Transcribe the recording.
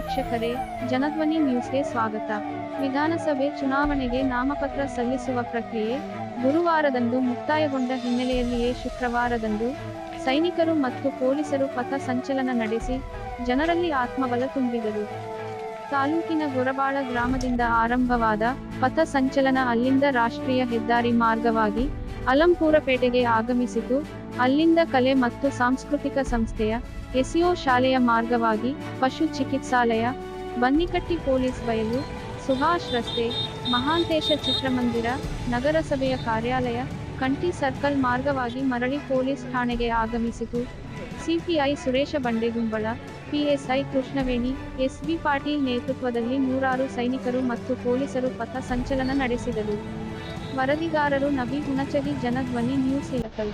ವೀಕ್ಷಕರೇ, ಜನಧ್ವನಿ ನ್ಯೂಸ್ಗೆ ಸ್ವಾಗತ. ವಿಧಾನಸಭೆ ಚುನಾವಣೆಗೆ ನಾಮಪತ್ರ ಸಲ್ಲಿಸುವ ಪ್ರಕ್ರಿಯೆ ಗುರುವಾರದಂದು ಮುಕ್ತಾಯಗೊಂಡ ಹಿನ್ನೆಲೆಯಲ್ಲಿಯೇ ಶುಕ್ರವಾರದಂದು ಸೈನಿಕರು ಮತ್ತು ಪೊಲೀಸರು ಪಥ ಸಂಚಲನ ನಡೆಸಿ ಜನರಲ್ಲಿ ಆತ್ಮಬಲ ತುಂಬಿದರು. ತಾಲೂಕಿನ ಗೊರಬಾಳ ಗ್ರಾಮದಿಂದ ಆರಂಭವಾದ ಪಥ ಸಂಚಲನ ಅಲ್ಲಿಂದ ರಾಷ್ಟ್ರೀಯ ಹೆದ್ದಾರಿ ಮಾರ್ಗವಾಗಿ ಅಲಂಪೂರಪೇಟೆಗೆ ಆಗಮಿಸಿತು. ಅಲ್ಲಿಂದ ಕಲೆ ಮತ್ತು ಸಾಂಸ್ಕೃತಿಕ ಸಂಸ್ಥೆಯ ಎಸ್ಯೋ ಶಾಲೆಯ ಮಾರ್ಗವಾಗಿ ಪಶು ಚಿಕಿತ್ಸಾಲಯ, ಬನ್ನಿಕಟ್ಟಿ ಪೊಲೀಸ್ ಬಯಲು, ಸುಭಾಷ್ ರಸ್ತೆ, ಮಹಾಂತೇಶ ಚಿತ್ರಮಂದಿರ, ನಗರಸಭೆಯ ಕಾರ್ಯಾಲಯ, ಕಂಠಿ ಸರ್ಕಲ್ ಮಾರ್ಗವಾಗಿ ಮರಳಿ ಪೊಲೀಸ್ ಠಾಣೆಗೆ ಆಗಮಿಸಿತು. CPI Suresh Bandegumbala, PSI Krishnaveni, SB Patil ನೇತೃತ್ವದಲ್ಲಿ ನೂರಾರು ಸೈನಿಕರು ಮತ್ತು ಪೊಲೀಸರು ಪಥ ಸಂಚಲನ ನಡೆಸಿದರು. ವರದಿಗಾರರು ನಬಿ ಹುಣಚಗಿ, ಜನಧ್ವನಿ ನ್ಯೂಸ್ ಇಳಕಲ್.